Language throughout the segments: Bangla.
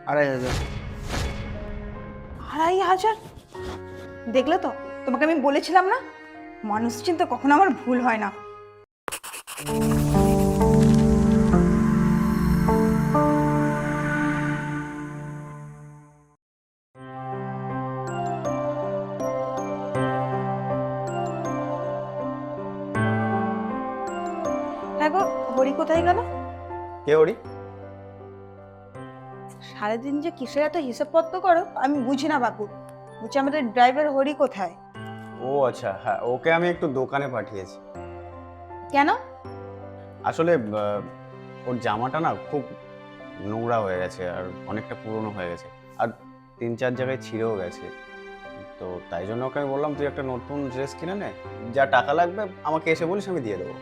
2,500। 2,500? দেখলে তো, তোমাকে আমি বলেছিলাম না, মানুষ চিনতে কখনো আমার ভুল হয় না। হ্যাঁ গো, হরি কোথায় গেল? কে ওরি? সারাদিন যে কিসের এত হিসাবপত্র করো আমি বুঝি না বাপু। বলছি আমাদের ড্রাইভার হরি কোথায়? ও আচ্ছা, হ্যাঁ, ওকে আমি একটু দোকানে পাঠিয়েছি। কেন? আসলে ওর জামাটা না খুব নোংরা হয়ে গেছে আর অনেকটা পুরনো হয়ে গেছে, আর 3-4 জায়গায় ছিঁড়েও গেছে। তো তাই জন্য ওকে আমি বললাম তুই একটা নতুন ড্রেস কিনে নে, যা টাকা লাগবে আমাকে এসে বলিস, আমি দিয়ে দেবো।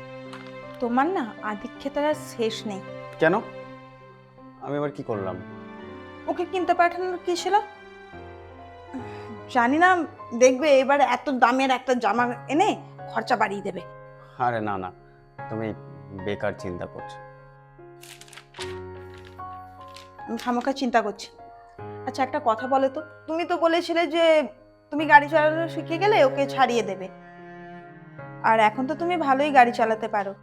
তোমার না আদিক্ষেতার আর শেষ নেই। কেন? আমি আবার কি করলাম? ওকে কিনতে পাঠানোর কি ছিল? জানি না, দেখবে এবার এত দামের একটা জামা এনে খরচা বাড়িয়ে দেবে। আরে না না, তুমি বেকার চিন্তা করছো। আমি খামোখা চিন্তা করছি। আচ্ছা একটা কথা বলো তো, তুমি তো বলেছিলে যে তুমি গাড়ি চালানো শিখে গেলে ওকে ছাড়িয়ে দেবে, আর এখন তো তুমি ভালোই গাড়ি চালাতে পারো,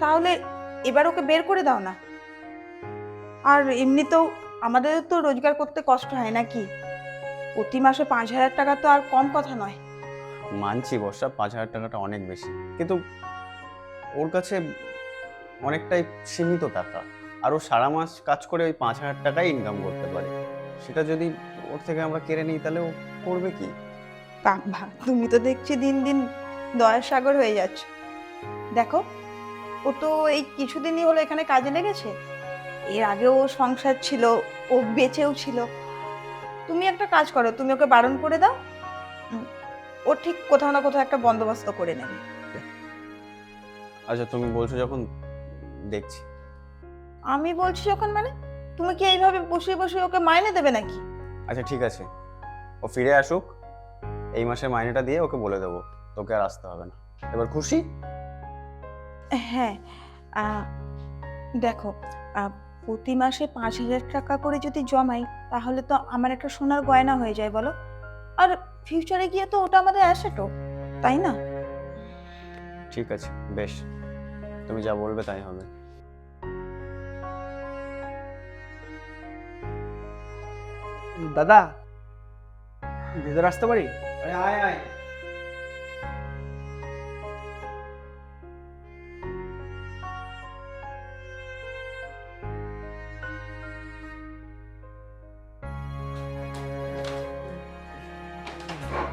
তাহলে এবার ওকে বের করে দাও না। আর এমনিতেও আমাদের তো রোজগার করতে কষ্ট হয় নাকি? প্রতি মাসে 5,000 টাকা তো আর কম কথা নয়। মানছি বর্ষা, 5,000 টাকাটা অনেক বেশি, কিন্তু ওর কাছে অনেকটাই সীমিত টাকা, আর ও সারা মাস কাজ করে ওই 5,000 টাকাই ইনকাম করতে পারে। সেটা যদি ওর থেকে আমরা কেড়ে নিই তাহলে ও করবে কি? বাবা, তুমি তো দেখছি দিন দিন দয়ার সাগর হয়ে যাচ্ছ। দেখো, ও তো এই কিছুদিনই হলো এখানে কাজে লেগেছে, এর আগেও ও সংসার ছিল, ও বেঁচেও ছিল। তুমি একটা কাজ করো, তুমি ওকে বারণ করে দাও, উম, ও ঠিক কোথাও না কোথাও একটা বন্দোবস্ত করে নেবে। আচ্ছা তুমি বলছো যখন, দেখছি। আমি বলছি যখন মানে, তুমি কি এইভাবে বসে বসে ওকে মাইনে দেবে নাকি? আচ্ছা ঠিক আছে, ও ফিরে আসুক, এই মাসের মাইনেটা দিয়ে ওকে বলে দেবো তোকে আর আসতে হবে না। এবার খুশি? হ্যাঁ। আহ, দেখো, প্রতি মাসে 5,000 টাকা করে যদি জমাই, তাহলে তো আমার একটা সোনার গয়না হয়ে যায় বলো। আর ফিউচারে গিয়ে তো ওটা আমাদের অ্যাসেটও, তাই না? ঠিক আছে, বেশ, তুমি যা বলবে তাই হবে। দাদা, ভেতরে আসতে পারি? আরে আয় আয়।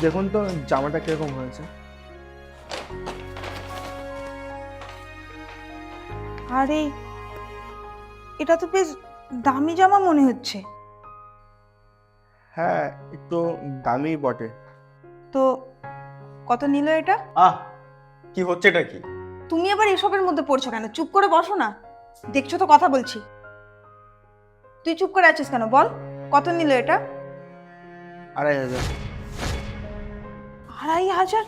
দেখুন তো জামাটা কিরকম হয়েছে। আরে, এটা তো বেশ দামি জামা মনে হচ্ছে। হ্যাঁ, একটু দামি বটে। তো কত নিল এটা? আহ, কি হচ্ছে এটা কি? তুমি আবার এসবের মধ্যে পড়ছো কেন? চুপ করে বসো না, দেখছো তো কথা বলছি। তুই চুপ করে আছিস কেন, বল কত নিল এটা? 2,500। 2,500?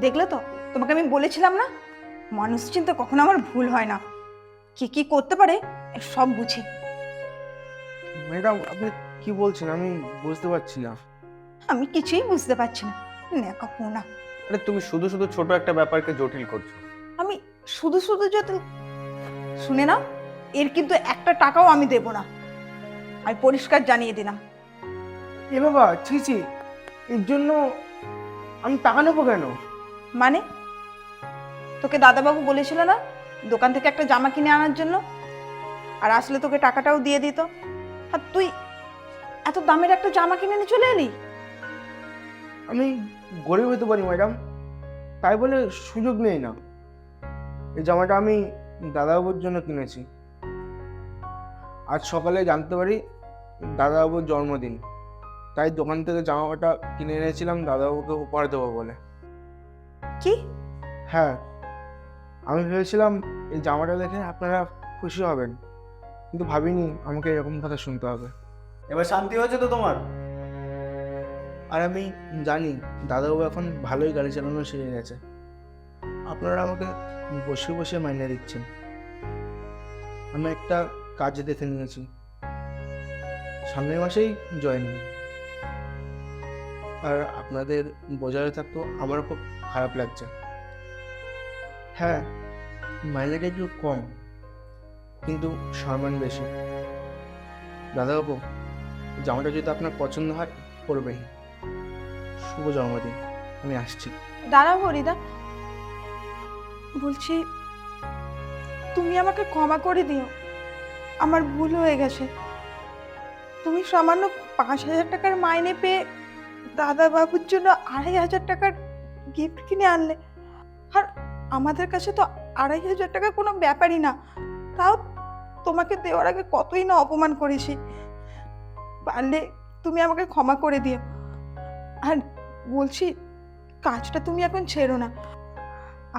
দেখলে তো, তোমাকে আমি বলেছিলাম না, মানুষ চিনতে কখনো আমার ভুল হয় না। কি কি করতে পারে সব বুঝি। ম্যাডাম, আপনি কি বলছেন আমি বুঝতে পারছি না। আমি কিছুই বুঝতে পারছি না, নেকাপোনা। আরে তুমি শুধু শুধু ছোট একটা ব্যাপারকে জটিল করছো। আমি শুধু শুধু যদি শুনে না, এর কিন্তু একটা টাকাও আমি দেব না, আমি পরিষ্কার জানিয়ে দিলাম। এ বাবা, ছি ছি, এর জন্য আমি টাকা নেবো কেন? মানে, তোকে দাদাবাবু বলেছিল না দোকান থেকে একটা জামা কিনে আনার জন্য, আর আসলে তোকে টাকাটাও দিয়ে দিত, আর তুই এত দামের একটা জামা কিনে নিয়ে চলে এলি। আমি গরিব হতে পারি ম্যাডাম, তাই বলে সুযোগ নেই না। এই জামাটা আমি দাদাবাবুর জন্য কিনেছি। আজ সকালে জানতে পারি দাদাবাবুর জন্মদিন, তাই দোকান থেকে জামাটা কিনে এনেছিলাম দাদাবাবুকে উপহার দেবো বলে। কি? হ্যাঁ, আমি ভেবেছিলাম এই জামাটা দেখে আপনারা খুশি হবেন, কিন্তু ভাবিনি আমাকে এরকম কথা শুনতে হবে। এবার শান্তি হয়েছে তো তোমার? আর আমি জানি দাদাবাবু এখন ভালোই গাড়ি চালানো শিখে গেছে। আপনারা আমাকে বসে বসে মাইনে দিচ্ছেন। আমি একটা কাজ দেখে নিয়েছি, সামনের মাসেই জয়েন। আর আপনাদের বোঝাতে থাকতো আমারও খুব খারাপ লাগছে। হ্যাঁ, মাইনেটা একটু কম, কিন্তু সম্মান বেশি। দাদাবাবু, জামাটা যদি আপনার পছন্দ হয় করবেন। শুভ জন্মদিন। আমি আসছি। দাঁড়াও হরিদা, বলছি তুমি আমাকে ক্ষমা করে দিও, আমার ভুল হয়ে গেছে। তুমি সামান্য 5,000 টাকার মাইনে পেয়ে দাদা বাবুর জন্য 2,500 টাকার গিফট কিনে আনলে। আর আমাদের কাছে তো 2,500 টাকা কোনো ব্যাপারই না, তাও তোমাকে দেওয়ার আগে কতই না অপমান করেছি। পারলে তুমি আমাকে ক্ষমা করে দিও। আর বলছি, কাজটা তুমি এখন ছেড়ো না।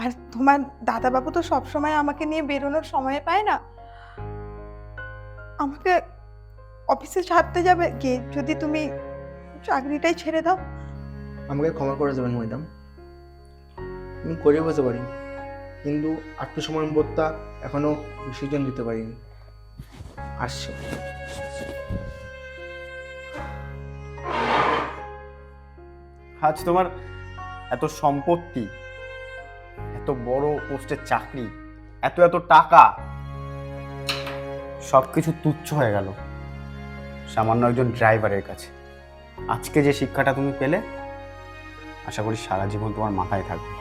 আর তোমার দাদাবাবু তো সবসময় আমাকে নিয়ে বেরোনোর সময় পায় না। আমাকে অফিসে ছাড়তে যাবে গিয়ে যদি তুমি চাকরিটাই ছেড়ে দাও। আমাকে ক্ষমা করে দেবেন ম্যাডাম। আমি গরিব হতে পারি, কিন্তু আত্মসম্মান বোধটা এখনো বিসর্জন দিতে পারিনি। আসছি। আজ তোমার এত সম্পত্তি, এত বড় পোস্টের চাকরি, এত এত টাকা, সব কিছু তুচ্ছ হয়ে গেল সামান্য একজন ড্রাইভারের কাছে। আজকে যে শিক্ষাটা তুমি পেলে, আশা করি সারা জীবন তোমার মাথায় থাকবে।